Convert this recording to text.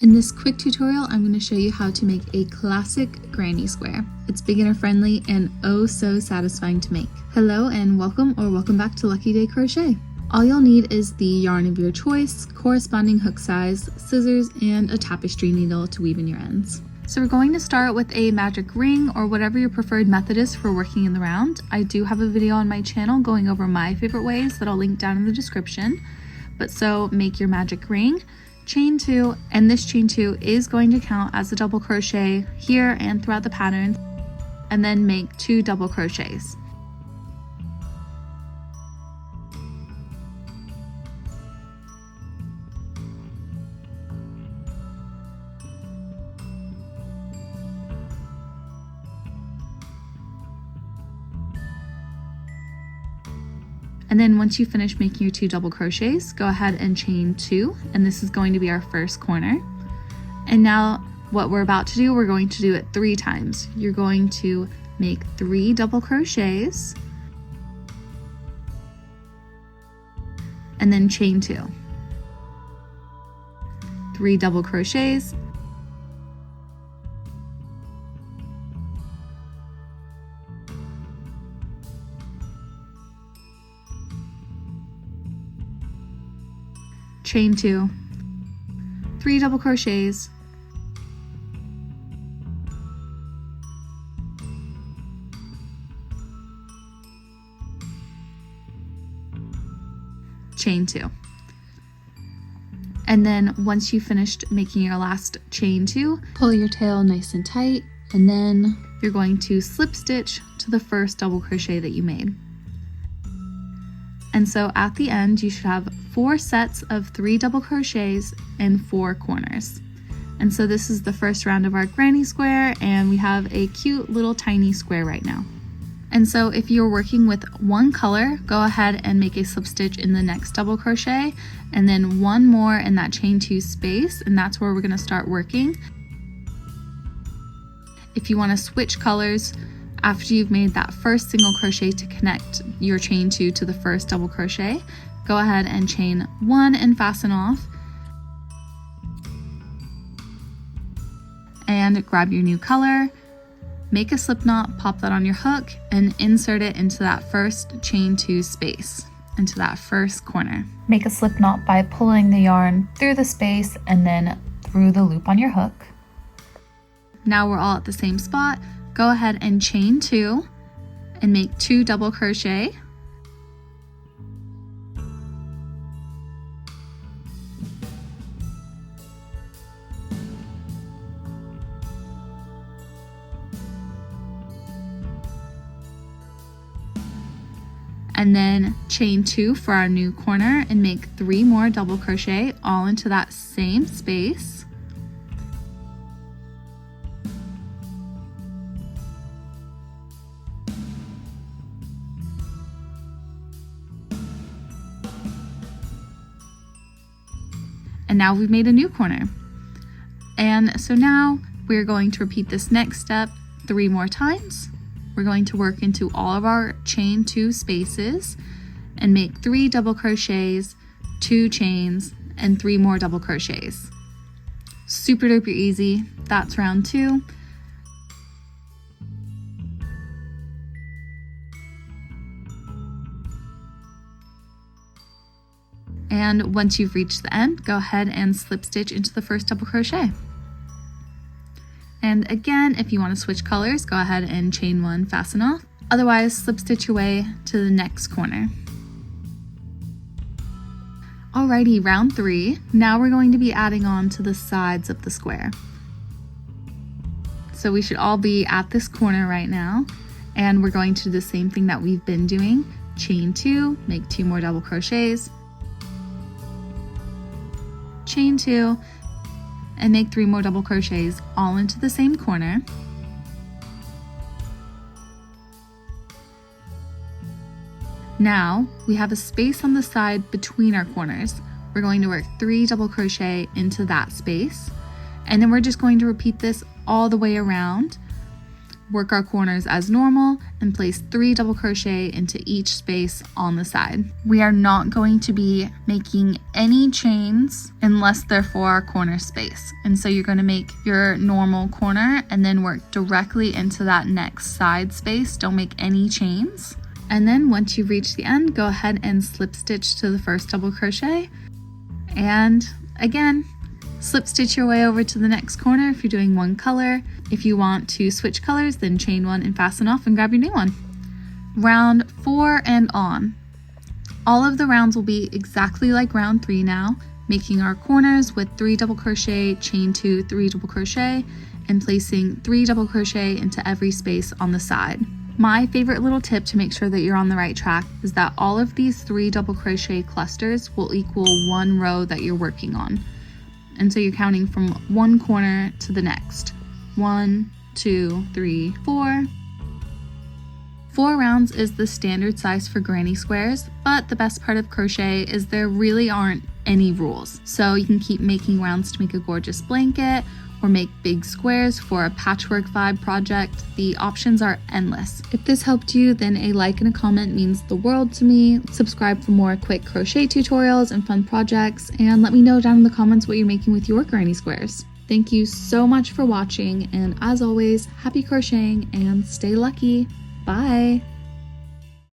In this quick tutorial, I'm going to show you how to make a classic granny square. It's beginner friendly and oh so satisfying to make. Hello and welcome back to Lucky Day Crochet. All you'll need is the yarn of your choice, corresponding hook size, scissors, and a tapestry needle to weave in your ends. So we're going to start with a magic ring or whatever your preferred method is for working in the round. I do have a video on my channel going over my favorite ways that I'll link down in the description. But so make your magic ring, chain 2, and this chain 2 is going to count as a double crochet here and throughout the pattern, and then make 2 double crochets. And then once you finish making your 2 double crochets, go ahead and chain 2, and this is going to be our first corner. And now what we're about to do, we're going to do it 3 times. You're going to make 3 double crochets and then chain 2. 3 double crochets, chain 2, 3 double crochets, chain 2. And then once you finished making your last chain 2, pull your tail nice and tight, and then you're going to slip stitch to the first double crochet that you made. And so at the end, you should have 4 sets of 3 double crochets and 4 corners. And so this is the first round of our granny square, and we have a cute little tiny square right now. And so if you're working with one color, go ahead and make a slip stitch in the next double crochet, and then 1 more in that chain 2 space, and that's where we're gonna start working. If you wanna switch colors, after you've made that first single crochet to connect your chain 2 to the first double crochet, go ahead and chain 1 and fasten off, and grab your new color, make a slip knot, pop that on your hook, and insert it into that first chain 2 space, into that first corner. Make a slip knot by pulling the yarn through the space and then through the loop on your hook. Now we're all at the same spot. Go ahead and chain 2 and make 2 double crochet. And then chain 2 for our new corner and make 3 more double crochet all into that same space. And now we've made a new corner. And so now we're going to repeat this next step 3 more times. We're going to work into all of our chain 2 spaces and make 3 double crochets, 2 chains, and 3 more double crochets. Super duper easy. That's round 2. And once you've reached the end, go ahead and slip stitch into the first double crochet. And again, if you want to switch colors, go ahead and chain 1, fasten off. Otherwise, slip stitch your way to the next corner. Alrighty, round 3. Now we're going to be adding on to the sides of the square. So we should all be at this corner right now, and we're going to do the same thing that we've been doing. Chain 2, make 2 more double crochets, chain 2, and make 3 more double crochets all into the same corner. Now we have a space on the side between our corners. We're going to work 3 double crochet into that space, and then we're just going to repeat this all the way around. work our corners as normal and place 3 double crochet into each space on the side. We are not going to be making any chains unless they're for our corner space. And so you're going to make your normal corner and then work directly into that next side space. Don't make any chains. And then once you reach the end, go ahead and slip stitch to the first double crochet. And again, slip stitch your way over to the next corner if you're doing one color. If you want to switch colors, then chain 1 and fasten off and grab your new one. Round 4 and on. All of the rounds will be exactly like round 3 now, making our corners with 3 double crochet, chain 2, 3 double crochet, and placing 3 double crochet into every space on the side. My favorite little tip to make sure that you're on the right track is that all of these 3 double crochet clusters will equal 1 row that you're working on. And so you're counting from one corner to the next. 1, 2, 3, 4. 4 rounds is the standard size for granny squares, but the best part of crochet is there really aren't any rules. So you can keep making rounds to make a gorgeous blanket or make big squares for a patchwork vibe project. The options are endless. If this helped you, then a like and a comment means the world to me. Subscribe for more quick crochet tutorials and fun projects, and let me know down in the comments what you're making with your granny squares. Thank you so much for watching, and as always, happy crocheting and stay lucky. Bye!